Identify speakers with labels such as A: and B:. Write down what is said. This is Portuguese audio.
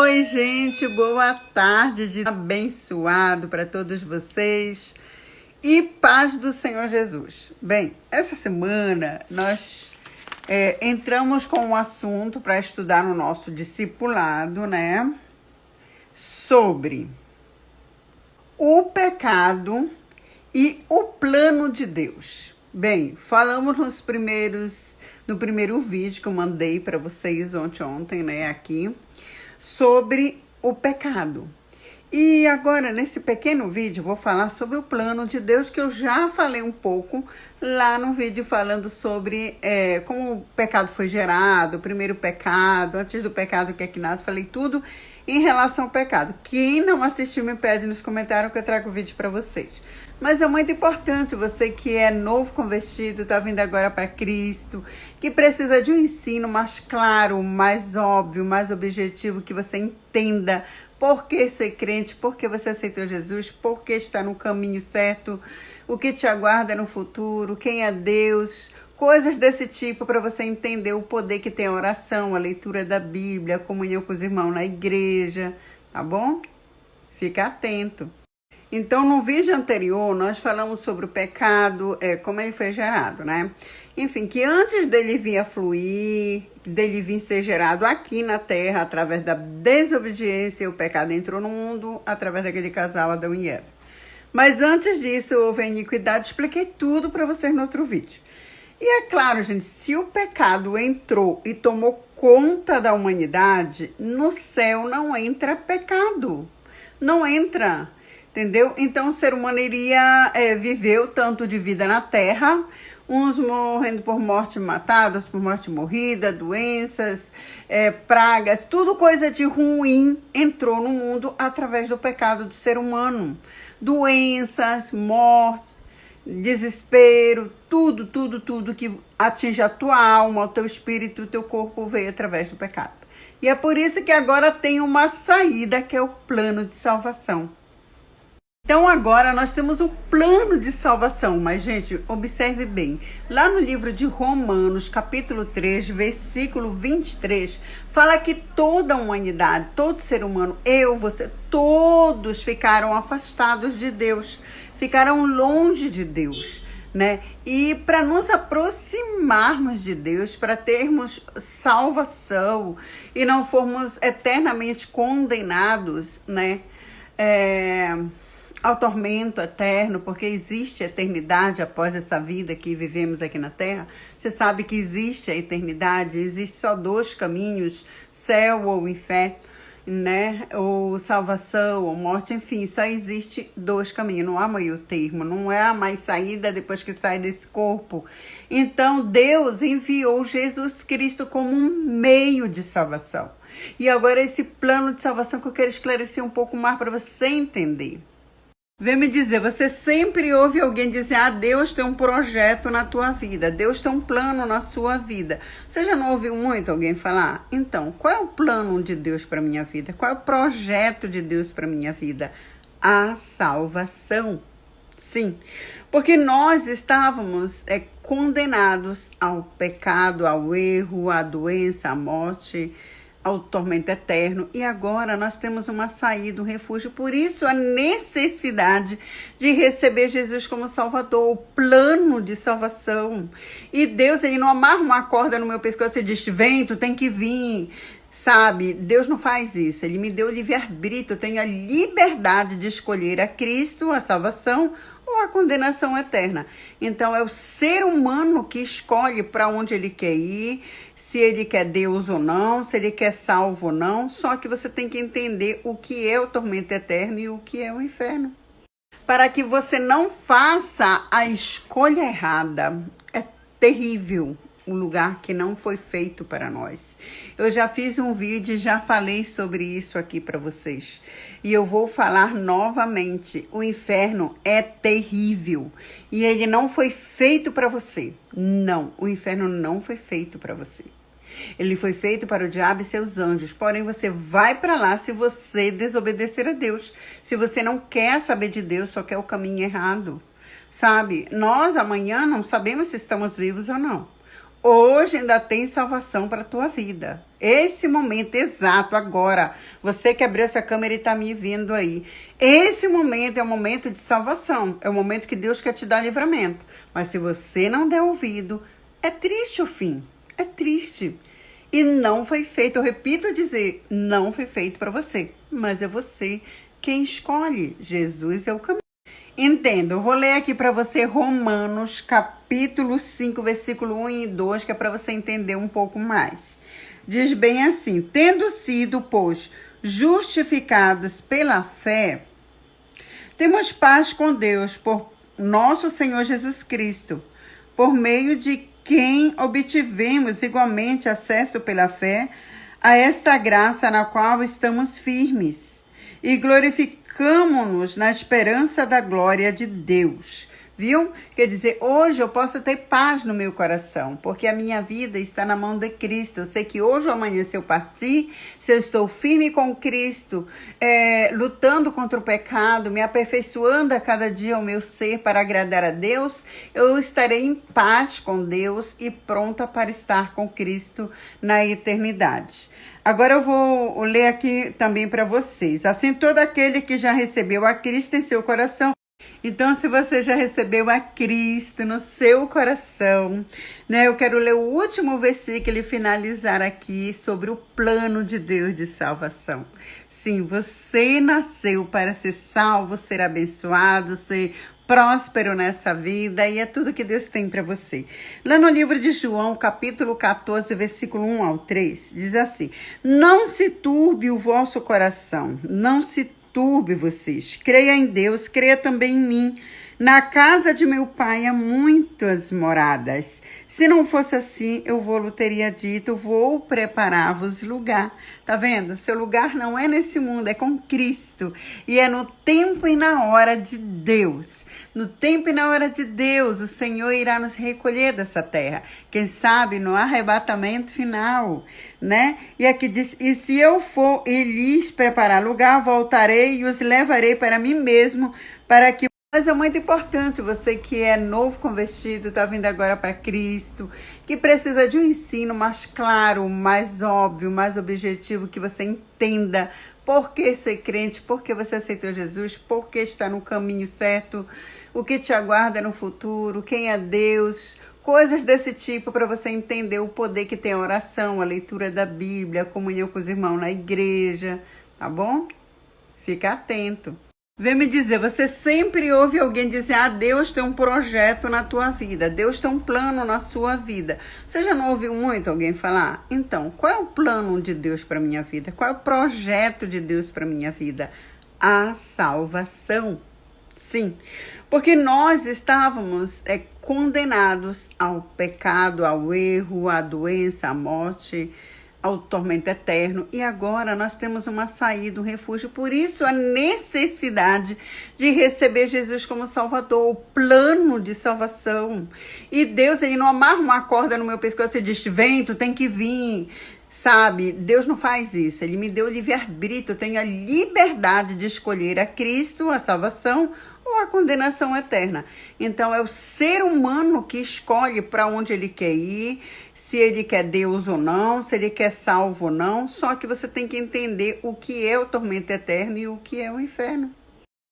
A: Oi, gente, boa tarde, de abençoado para todos vocês e paz do Senhor Jesus. Bem, essa semana nós entramos com um assunto para estudar no nosso discipulado, né? Sobre o pecado e o plano de Deus. Bem, falamos no primeiro vídeo que eu mandei para vocês ontem, né, aqui, sobre o pecado. E agora, nesse pequeno vídeo, vou falar sobre o plano de Deus, que eu já falei um pouco lá no vídeo falando sobre como o pecado foi gerado, o primeiro pecado, antes do pecado que é que nada, falei tudo em relação ao pecado. Quem não assistiu, me pede nos comentários que eu trago o vídeo para vocês. Mas é muito importante, você que é novo convertido, está vindo agora para Cristo, que precisa de um ensino mais claro, mais óbvio, mais objetivo, que você entenda por que ser crente, por que você aceitou Jesus, por que está no caminho certo, o que te aguarda no futuro, quem é Deus, coisas desse tipo para você entender o poder que tem a oração, a leitura da Bíblia, a comunhão com os irmãos na igreja, tá bom? Fica atento. Então, no vídeo anterior, nós falamos sobre o pecado, como ele foi gerado, né? Enfim, que antes dele vir a fluir, dele vir ser gerado aqui na Terra, através da desobediência, o pecado entrou no mundo, através daquele casal, Adão e Eva. Mas antes disso, houve a iniquidade, expliquei tudo para vocês no outro vídeo. E é claro, gente, se o pecado entrou e tomou conta da humanidade, no céu não entra pecado, não entra. Entendeu? Então o ser humano iria viver o tanto de vida na Terra, uns morrendo por morte matada, por morte morrida, doenças, pragas, tudo coisa de ruim entrou no mundo através do pecado do ser humano. Doenças, morte, desespero, tudo que atinge a tua alma, o teu espírito, o teu corpo veio através do pecado. E é por isso que agora tem uma saída, que é o plano de salvação. Então agora nós temos o plano de salvação, mas gente, observe bem, lá no livro de Romanos, capítulo 3, versículo 23, fala que toda a humanidade, todo ser humano, eu, você, todos ficaram afastados de Deus, ficaram longe de Deus, né? E para nos aproximarmos de Deus, para termos salvação e não formos eternamente condenados, né? Ao tormento eterno, porque existe eternidade após essa vida que vivemos aqui na Terra. Você sabe que existe a eternidade, existe só dois caminhos, céu ou inferno, né? Ou salvação ou morte, enfim, só existe dois caminhos, não há meio termo, não há mais saída depois que sai desse corpo. Então Deus enviou Jesus Cristo como um meio de salvação. E agora esse plano de salvação que eu quero esclarecer um pouco mais para você entender. Vem me dizer, você sempre ouve alguém dizer, Deus tem um projeto na tua vida, Deus tem um plano na sua vida. Você já não ouviu muito alguém falar? Então, qual é o plano de Deus para minha vida? Qual é o projeto de Deus para minha vida? A salvação. Sim, porque nós estávamos condenados ao pecado, ao erro, à doença, à morte, ao tormento eterno, e agora nós temos uma saída, um refúgio. Por isso a necessidade de receber Jesus como Salvador, o plano de salvação. E Deus, ele não amarra uma corda no meu pescoço e diz, vem, tu tem que vir, sabe? Deus não faz isso, ele me deu livre-arbítrio, eu tenho a liberdade de escolher a Cristo, a salvação, ou a condenação eterna. Então é o ser humano que escolhe para onde ele quer ir, se ele quer Deus ou não, se ele quer salvo ou não. Só que você tem que entender o que é o tormento eterno e o que é o inferno, para que você não faça a escolha errada. É terrível um lugar que não foi feito para nós. Eu já fiz um vídeo e já falei sobre isso aqui para vocês. E eu vou falar novamente. O inferno é terrível. E ele não foi feito para você. Não, o inferno não foi feito para você. Ele foi feito para o diabo e seus anjos. Porém, você vai para lá se você desobedecer a Deus. Se você não quer saber de Deus, só quer o caminho errado. Sabe? Nós amanhã não sabemos se estamos vivos ou não. Hoje ainda tem salvação para a tua vida. Esse momento exato agora, você que abriu essa câmera e está me vendo aí, esse momento é um momento de salvação, é o momento que Deus quer te dar livramento. Mas se você não der ouvido, é triste o fim, é triste. E não foi feito, eu repito a dizer, não foi feito para você, mas é você quem escolhe. Jesus é o caminho. Entenda, eu vou ler aqui para você Romanos capítulo 5, versículo 1 e 2, que é para você entender um pouco mais. Diz bem assim: tendo sido, pois, justificados pela fé, temos paz com Deus por nosso Senhor Jesus Cristo, por meio de quem obtivemos igualmente acesso pela fé a esta graça na qual estamos firmes e glorificamo-nos na esperança da glória de Deus. Viu? Quer dizer, hoje eu posso ter paz no meu coração, porque a minha vida está na mão de Cristo. Eu sei que hoje ou amanhã, se eu partir, se eu estou firme com Cristo, lutando contra o pecado, me aperfeiçoando a cada dia o meu ser para agradar a Deus, eu estarei em paz com Deus e pronta para estar com Cristo na eternidade. Agora eu vou ler aqui também para vocês. Assim, todo aquele que já recebeu a Cristo em seu coração. Então, se você já recebeu a Cristo no seu coração, né? Eu quero ler o último versículo e finalizar aqui sobre o plano de Deus de salvação. Sim, você nasceu para ser salvo, ser abençoado, ser próspero nessa vida, e é tudo que Deus tem para você. Lá no livro de João, capítulo 14, versículo 1 ao 3, diz assim: não se turbe o vosso coração, não se turbe vocês, creia em Deus, creia também em mim. Na casa de meu pai há muitas moradas. Se não fosse assim, eu vou teria dito, vou preparar-vos lugar. Tá vendo? Seu lugar não é nesse mundo, é com Cristo. E é no tempo e na hora de Deus. No tempo e na hora de Deus, o Senhor irá nos recolher dessa terra. Quem sabe no arrebatamento final, né? E aqui diz, e se eu for e lhes preparar lugar, voltarei e os levarei para mim mesmo, para que... Mas é muito importante, você que é novo convertido, está vindo agora para Cristo, que precisa de um ensino mais claro, mais óbvio, mais objetivo, que você entenda por que ser crente, por que você aceitou Jesus, por que está no caminho certo, o que te aguarda no futuro, quem é Deus, coisas desse tipo para você entender o poder que tem a oração, a leitura da Bíblia, a comunhão com os irmãos na igreja, tá bom? Fica atento. Vem me dizer, você sempre ouve alguém dizer, Deus tem um projeto na tua vida, Deus tem um plano na sua vida. Você já não ouviu muito alguém falar? Então, qual é o plano de Deus para minha vida? Qual é o projeto de Deus para minha vida? A salvação. Sim, porque nós estávamos condenados ao pecado, ao erro, à doença, à morte, ao tormento eterno, e agora nós temos uma saída, um refúgio. Por isso a necessidade de receber Jesus como Salvador, o plano de salvação. E Deus, ele não amarra uma corda no meu pescoço e diz, vem, tu tem que vir, sabe? Deus não faz isso, ele me deu livre-arbítrio, eu tenho a liberdade de escolher a Cristo, a salvação, ou a condenação eterna. Então é o ser humano que escolhe para onde ele quer ir, se ele quer Deus ou não, se ele quer salvo ou não. Só que você tem que entender o que é o tormento eterno e o que é o inferno.